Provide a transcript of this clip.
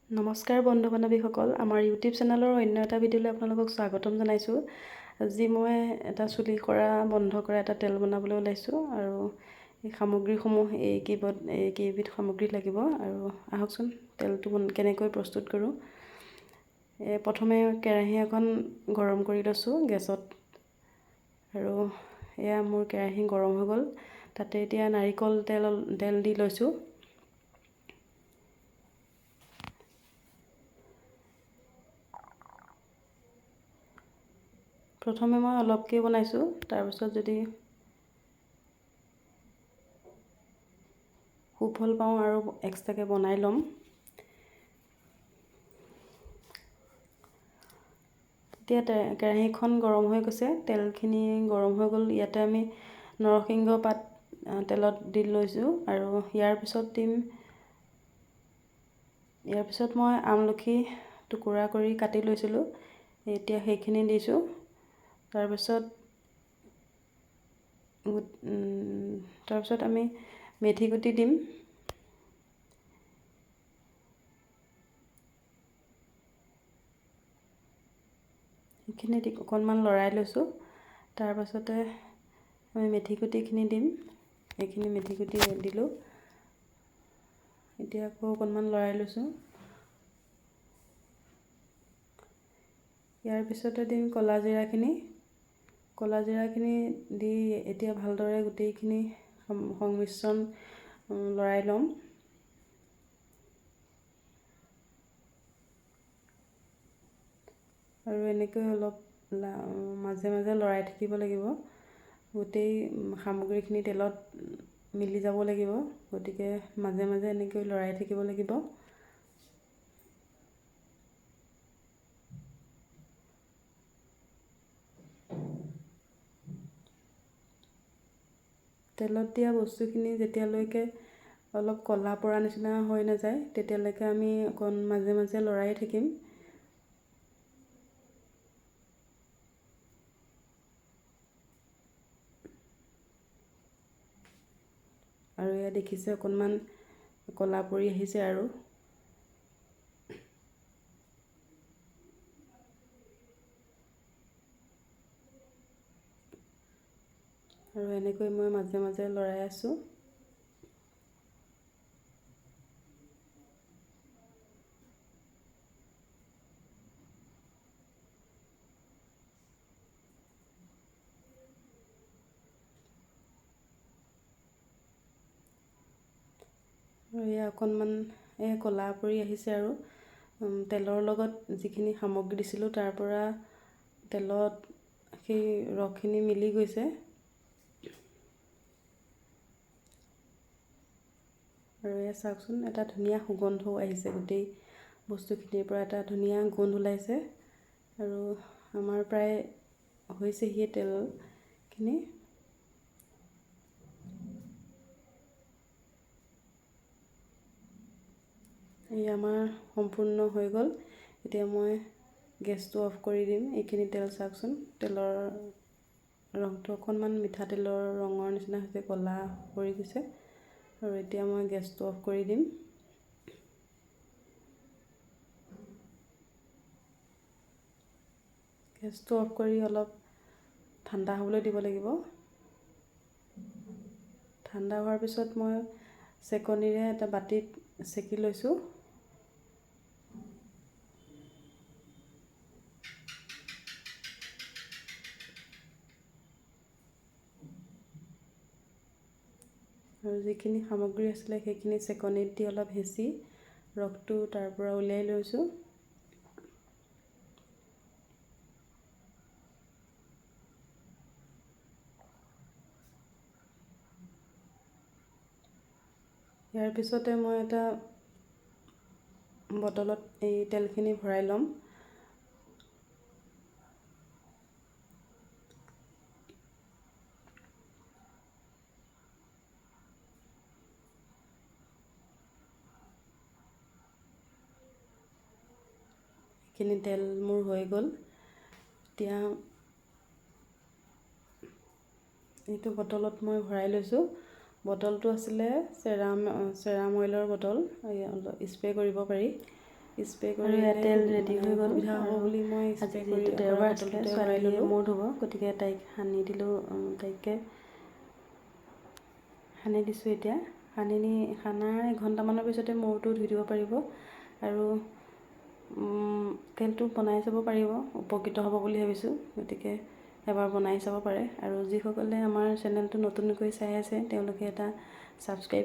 নমস্কাৰ বন্ধু বান্ধৱীসকল, আমাৰ ইউটিউব চেনেলৰ অন্য এটা ভিডিঅ'লৈ আপোনালোকক স্বাগতম জনাইছোঁ। আজি মই এটা চুলি কৰা বন্ধ কৰা এটা তেল বনাবলৈ ওলাইছোঁ আৰু এই সামগ্ৰীসমূহ এইকেইবিধ সামগ্ৰী লাগিব। আৰু আহকচোন তেলটো কেনেকৈ প্ৰস্তুত কৰোঁ। প্ৰথমে কেৰাহী এখন গৰম কৰি লৈছোঁ গেছত, আৰু এয়া মোৰ কেৰাহী গৰম হৈ গ'ল। তাতে এতিয়া নাৰিকল তেল দি লৈছোঁ। প্ৰথমে মই অলপকৈ বনাইছোঁ, তাৰপিছত যদি সুফল পাওঁ আৰু এক্সট্ৰাকৈ বনাই ল'ম। এতিয়া কেৰাহীখন গৰম হৈ গৈছে, তেলখিনি গৰম হৈ গ'ল। ইয়াতে আমি নৰসিংহ পাত তেলত দি লৈছোঁ, আৰু ইয়াৰ পিছত মই আমলখি টুকুৰা কৰি কাটি লৈছিলোঁ, এতিয়া সেইখিনি দিছোঁ। তাৰপিছত আমি মেথি গুটি দিম। সেইখিনি দি অকণমান লৰাই লৈছোঁ। তাৰপাছতে আমি মেথি গুটিখিনি দিম। এইখিনি মেথি গুটি দিলোঁ। এতিয়া আকৌ অকণমান লৰাই লৈছোঁ। ইয়াৰ পিছতে দিম ক'লা জিৰাখিনি দি এতিয়া ভালদৰে গোটেইখিনি সংমিশ্ৰণ লৰাই ল'ম। আৰু এনেকৈ অলপ মাজে মাজে লৰাই থাকিব লাগিব। গোটেই সামগ্ৰীখিনি তেলত মিলি যাব লাগিব, গতিকে মাজে মাজে এনেকৈ লৰাই থাকিব লাগিব। তেলত দিয়া বস্তুখিনি যেতিয়ালৈকে অলপ ক'লা পৰা নিচিনা হৈ নাযায়, তেতিয়ালৈকে আমি মাজে মাজে লৰাই থাকিম। আৰু এয়া দেখিছে অকণমান ক'লা পৰি আহিছে। আৰু এনেকৈ মই মাজে মাজে লৰাই আছোঁ। আৰু এয়া অকণমান ক'লা পৰি আহিছে, আৰু তেলৰ লগত যিখিনি সামগ্ৰী দিছিলোঁ তাৰ পৰা তেলত সেই ৰসখিনি মিলি গৈছে। আৰু এয়া চাওকচোন, এটা ধুনীয়া সুগন্ধও আহিছে। গোটেই বস্তুখিনিৰ পৰা এটা ধুনীয়া গোন্ধ ওলাইছে, আৰু আমাৰ প্ৰায় হৈছেহি তেলখিনি। এই আমাৰ সম্পূৰ্ণ হৈ গ'ল। এতিয়া মই গেছটো অফ কৰি দিম। এইখিনি তেল চাওকচোন, তেলৰ ৰংটো অকণমান মিঠাতেলৰ ৰঙৰ নিচিনা হৈছে, ক'লা পৰি গৈছে। আৰু এতিয়া মই গেছটো অফ কৰি দিম। গেছটো অফ কৰি অলপ ঠাণ্ডা হ'বলৈ দিব লাগিব। ঠাণ্ডা হোৱাৰ পিছত মই চেকনিৰে এটা বাতিত চেকি লৈছোঁ। আৰু যিখিনি সামগ্ৰী আছিলে সেইখিনি চেকনিত দি অলপ হেঁচি ৰসটো তাৰ পৰা উলিয়াই লৈছোঁ। ইয়াৰ পিছতে মই এটা বটলত এই তেলখিনি ভৰাই ল'ম। এইখিনি তেল মোৰ হৈ গ'ল। এতিয়া এইটো বটলত মই ভৰাই লৈছোঁ। বটলটো আছিলে চেৰাম অইলৰ বটল, স্প্ৰে কৰিব পাৰি। স্প্ৰে কৰি তেল ৰেডি হৈ গ'ল সুবিধা হ'ব বুলি মই আজি যিহেতু দেওবাৰ আছিলে ছোৱালীয়ে মূৰ ধুব, গতিকে তাইক সানি দিলোঁ। তাইকে সানি দিছোঁ। এতিয়া সানাৰ এঘণ্টামানৰ পিছতে মূৰটো ধুই দিব পাৰিব আৰু তেলটো বনাই চাব পাৰিব, উপকৃত হ'ব বুলি ভাবিছোঁ। গতিকে এবাৰ বনাই চাব পাৰে। আৰু যিসকলে আমাৰ চেনেলটো নতুনকৈ চাই আছে তেওঁলোকে এটা ছাবস্ক্ৰাইব